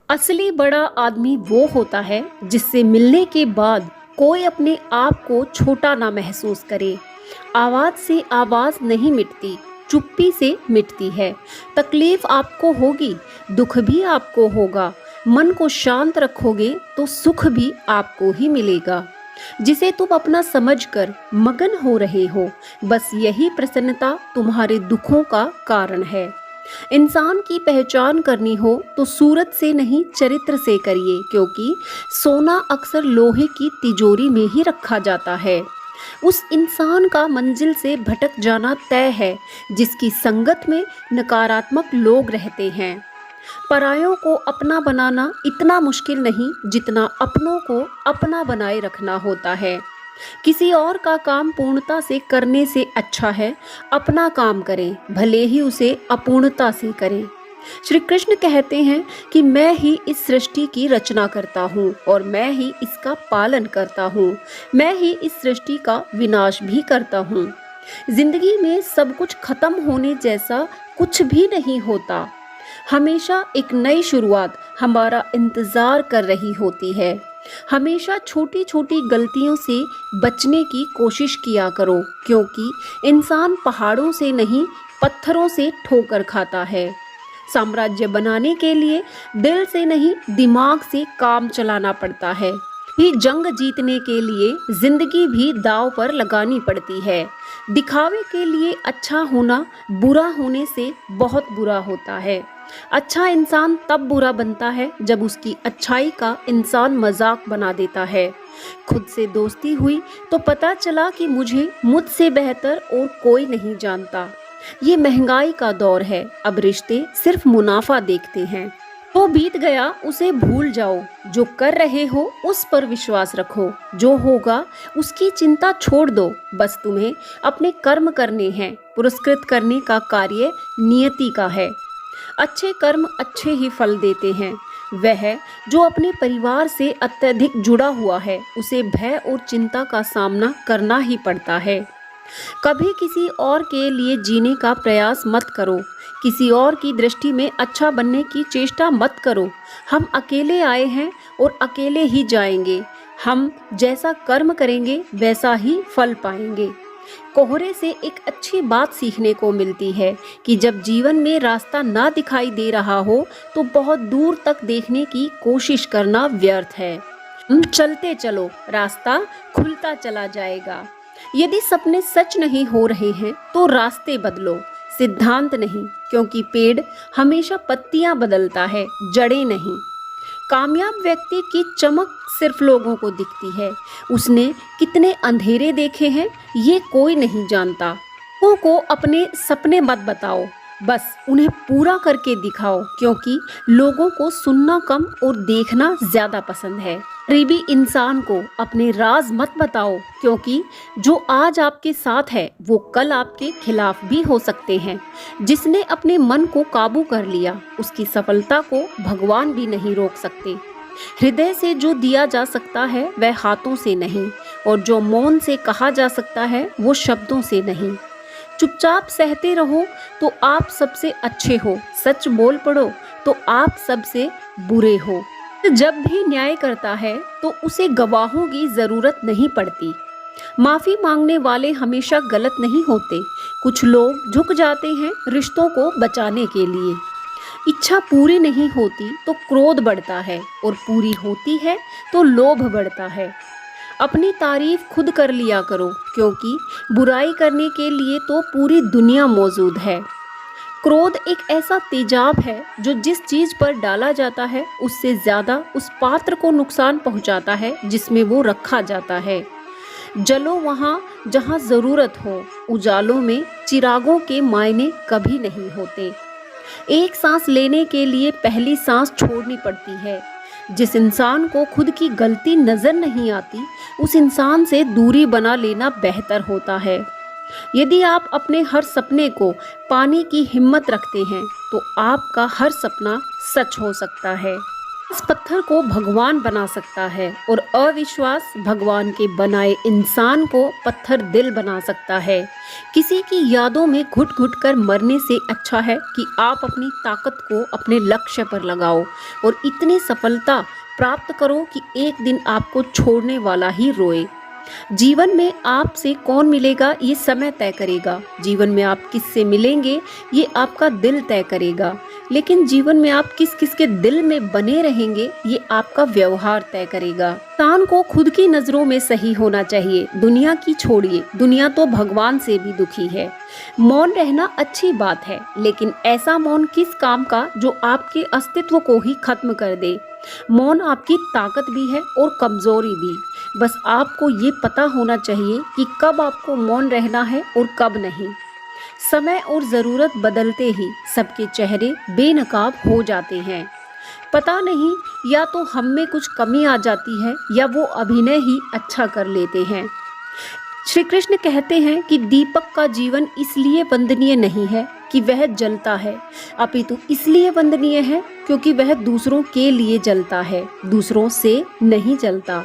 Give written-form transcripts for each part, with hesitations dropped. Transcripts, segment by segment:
असली बड़ा आदमी वो होता है जिससे मिलने के बाद कोई अपने आप को छोटा ना महसूस करे। आवाज़ से आवाज़ नहीं मिटती, चुप्पी से मिटती है। तकलीफ आपको होगी, दुख भी आपको होगा। मन को शांत रखोगे तो सुख भी आपको ही मिलेगा। जिसे तुम अपना समझकर मगन हो रहे हो, बस यही प्रसन्नता तुम्हारे दुखों का कारण है। इंसान की पहचान करनी हो तो सूरत से नहीं, चरित्र से करिए, क्योंकि सोना अक्सर लोहे की तिजोरी में ही रखा जाता है। उस इंसान का मंजिल से भटक जाना तय है जिसकी संगत में नकारात्मक लोग रहते हैं। परायों को अपना बनाना इतना मुश्किल नहीं जितना अपनों को अपना बनाए रखना होता है। किसी और का काम पूर्णता से करने से अच्छा है अपना काम करें, भले ही उसे अपूर्णता से करें। श्री कृष्ण कहते हैं कि मैं ही इस सृष्टि की रचना करता हूँ और मैं ही इसका पालन करता हूँ। मैं ही इस सृष्टि का विनाश भी करता हूँ। जिंदगी में सब कुछ खत्म होने जैसा कुछ भी नहीं होता। हमेशा एक नई शुरुआत हमारा इंतजार कर रही होती है। हमेशा छोटी छोटी गलतियों से बचने की कोशिश किया करो, क्योंकि इंसान पहाड़ों से नहीं, पत्थरों से ठोकर खाता है। साम्राज्य बनाने के लिए दिल से नहीं, दिमाग से काम चलाना पड़ता है। ही जंग जीतने के लिए जिंदगी भी दांव पर लगानी पड़ती है। दिखावे के लिए अच्छा होना बुरा होने से बहुत बुरा होता है। अच्छा इंसान तब बुरा बनता है जब उसकी अच्छाई का इंसान मजाक बना देता है। खुद से दोस्ती हुई तो पता चला कि मुझे मुझसे बेहतर और कोई नहीं जानता। ये महंगाई का दौर है, अब रिश्ते सिर्फ मुनाफा देखते हैं। वो बीत गया उसे भूल जाओ, जो कर रहे हो उस पर विश्वास रखो। जो होगा उसकी चिंता छोड़ दो, बस तुम्हें अपने कर्म करने हैं। पुरस्कृत करने का कार्य नियति का है। अच्छे कर्म अच्छे ही फल देते हैं। वह जो अपने परिवार से अत्यधिक जुड़ा हुआ है उसे भय और चिंता का सामना करना ही पड़ता है। कभी किसी और के लिए जीने का प्रयास मत करो। किसी और की दृष्टि में अच्छा बनने की चेष्टा मत करो। हम अकेले आए हैं और अकेले ही जाएंगे। हम जैसा कर्म करेंगे वैसा ही फल पाएंगे। कोहरे से एक अच्छी बात सीखने को मिलती है कि जब जीवन में रास्ता ना दिखाई दे रहा हो तो बहुत दूर तक देखने की कोशिश करना व्यर्थ है। चलते चलो, रास्ता खुलता चला जाएगा। यदि सपने सच नहीं हो रहे हैं तो रास्ते बदलो, सिद्धांत नहीं, क्योंकि पेड़ हमेशा पत्तियां बदलता है, जड़ें नहीं। कामयाब व्यक्ति की चमक सिर्फ लोगों को दिखती है। उसने कितने अंधेरे देखे हैं ये कोई नहीं जानता। लोगों को अपने सपने मत बताओ, बस उन्हें पूरा करके दिखाओ, क्योंकि लोगों को सुनना कम और देखना ज्यादा पसंद है। करीबी इंसान को अपने राज मत बताओ, क्योंकि जो आज आपके साथ है वो कल आपके खिलाफ भी हो सकते हैं। जिसने अपने मन को काबू कर लिया उसकी सफलता को भगवान भी नहीं रोक सकते। हृदय से जो दिया जा सकता है वह हाथों से नहीं, और जो मौन से कहा जा सकता है वो शब्दों से नहीं। चुपचाप सहते रहो तो आप सबसे अच्छे हो, सच बोल पड़ो तो आप सबसे बुरे हो। जब भी न्याय करता है तो उसे गवाहों की जरूरत नहीं पड़ती। माफी मांगने वाले हमेशा गलत नहीं होते। कुछ लोग झुक जाते हैं रिश्तों को बचाने के लिए। इच्छा पूरी नहीं होती तो क्रोध बढ़ता है, और पूरी होती है तो लोभ बढ़ता है। अपनी तारीफ खुद कर लिया करो, क्योंकि बुराई करने के लिए तो पूरी दुनिया मौजूद है। क्रोध एक ऐसा तेजाब है जो जिस चीज पर डाला जाता है उससे ज्यादा उस पात्र को नुकसान पहुंचाता है जिसमें वो रखा जाता है। जलो वहाँ जहाँ जरूरत हो, उजालों में चिरागों के मायने कभी नहीं होते। एक सांस लेने के लिए पहली सांस छोड़नी पड़ती है। जिस इंसान को खुद की गलती नजर नहीं आती उस इंसान से दूरी बना लेना बेहतर होता है। यदि आप अपने हर सपने को पाने की हिम्मत रखते हैं तो आपका हर सपना सच हो सकता है। इस पत्थर को भगवान बना सकता है और अविश्वास भगवान के बनाए इंसान को पत्थर दिल बना सकता है। किसी की यादों में घुट घुट कर मरने से अच्छा है कि आप अपनी ताकत को अपने लक्ष्य पर लगाओ और इतनी सफलता प्राप्त करो कि एक दिन आपको छोड़ने वाला ही रोए। जीवन में आपसे कौन मिलेगा ये समय तय करेगा, जीवन में आप किससे मिलेंगे ये आपका दिल तय करेगा, लेकिन जीवन में आप किस किस के दिल में बने रहेंगे ये आपका व्यवहार तय करेगा। इंसान को खुद की नजरों में सही होना चाहिए, दुनिया की छोड़िए, दुनिया तो भगवान से भी दुखी है। मौन रहना अच्छी बात है, लेकिन ऐसा मौन किस काम का जो आपके अस्तित्व को ही खत्म कर दे। मौन आपकी ताकत भी है और कमजोरी भी, बस आपको ये पता होना चाहिए कि कब आपको मौन रहना है और कब नहीं। समय और ज़रूरत बदलते ही सबके चेहरे बेनकाब हो जाते हैं। पता नहीं, या तो हम में कुछ कमी आ जाती है या वो अभिनय ही अच्छा कर लेते हैं। श्री कृष्ण कहते हैं कि दीपक का जीवन इसलिए वंदनीय नहीं है कि वह जलता है, अपितु इसलिए वंदनीय है क्योंकि वह दूसरों के लिए जलता है, दूसरों से नहीं जलता।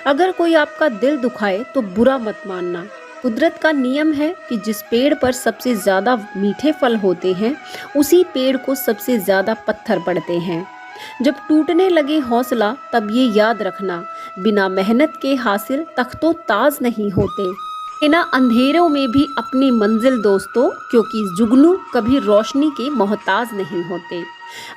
अगर कोई आपका दिल दुखाए तो बुरा मत मानना। कुदरत का नियम है कि जिस पेड़ पर सबसे ज़्यादा मीठे फल होते हैं उसी पेड़ को सबसे ज़्यादा पत्थर पड़ते हैं। जब टूटने लगे हौसला तब ये याद रखना, बिना मेहनत के हासिल तख्तो ताज नहीं होते। बिना अंधेरों में भी अपनी मंजिल दोस्तों, क्योंकि जुगनू कभी रोशनी के मोहताज नहीं होते।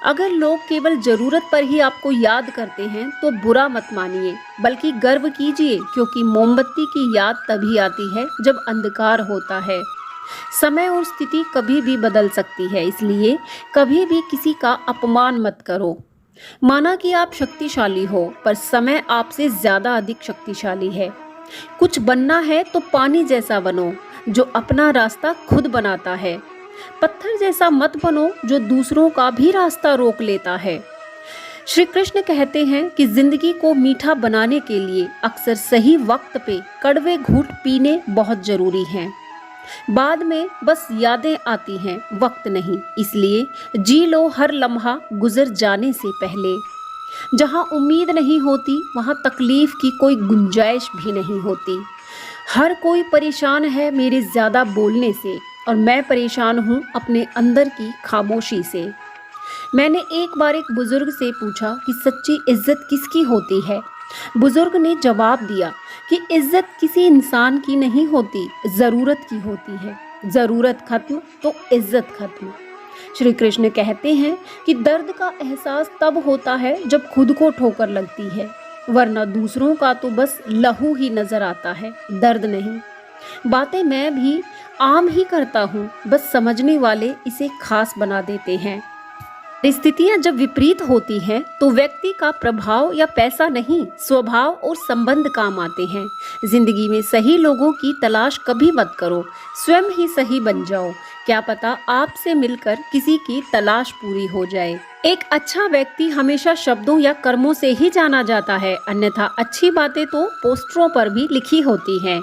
अगर लोग केवल ज़रूरत पर ही आपको याद करते हैं तो बुरा मत मानिए, बल्कि गर्व कीजिए, क्योंकि मोमबत्ती की याद तभी आती है जब अंधकार होता है। समय और स्थिति कभी भी बदल सकती है, इसलिए कभी भी किसी का अपमान मत करो। माना कि आप शक्तिशाली हो, पर समय आपसे ज़्यादा अधिक शक्तिशाली है। कुछ बनना है तो पानी जैसा बनो जो अपना रास्ता खुद बनाता है। पत्थर जैसा मत बनो जो दूसरों का भी रास्ता रोक लेता है। श्री कृष्ण कहते हैं कि जिंदगी को मीठा बनाने के लिए अक्सर सही वक्त पे कड़वे घूंट पीने बहुत जरूरी हैं। बाद में बस यादें आती हैं, वक्त नहीं। इसलिए जी लो हर लम्हा गुजर जाने से पहले। जहाँ उम्मीद नहीं होती वहाँ तकलीफ की कोई गुंजाइश भी नहीं होती। हर कोई परेशान है मेरे ज़्यादा बोलने से, और मैं परेशान हूँ अपने अंदर की खामोशी से। मैंने एक बार एक बुजुर्ग से पूछा कि सच्ची इज्जत किसकी होती है। बुजुर्ग ने जवाब दिया कि इज्जत किसी इंसान की नहीं होती, ज़रूरत की होती है। ज़रूरत खत्म तो इज्जत खत्म। श्री कृष्ण कहते हैं कि दर्द का एहसास तब होता है जब खुद को ठोकर लगती है, वरना दूसरों का तो बस लहू ही नजर आता है, दर्द नहीं। बातें मैं भी आम ही करता हूँ, बस समझने वाले इसे खास बना देते हैं। परिस्थितियां जब विपरीत होती हैं तो व्यक्ति का प्रभाव या पैसा नहीं, स्वभाव और संबंध काम आते हैं। जिंदगी में सही लोगों की तलाश कभी मत करो, स्वयं ही सही बन जाओ। क्या पता आपसे मिलकर किसी की तलाश पूरी हो जाए। एक अच्छा व्यक्ति हमेशा शब्दों या कर्मों से ही जाना जाता है, अन्यथा अच्छी बातें तो पोस्टरों पर भी लिखी होती हैं।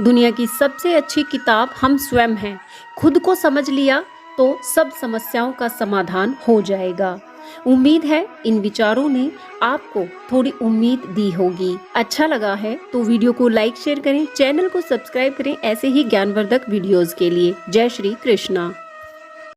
दुनिया की सबसे अच्छी किताब हम स्वयं हैं। खुद को समझ लिया तो सब समस्याओं का समाधान हो जाएगा। उम्मीद है इन विचारों ने आपको थोड़ी उम्मीद दी होगी। अच्छा लगा है तो वीडियो को लाइक शेयर करें, चैनल को सब्सक्राइब करें ऐसे ही ज्ञानवर्धक वीडियोस के लिए। जय श्री कृष्णा।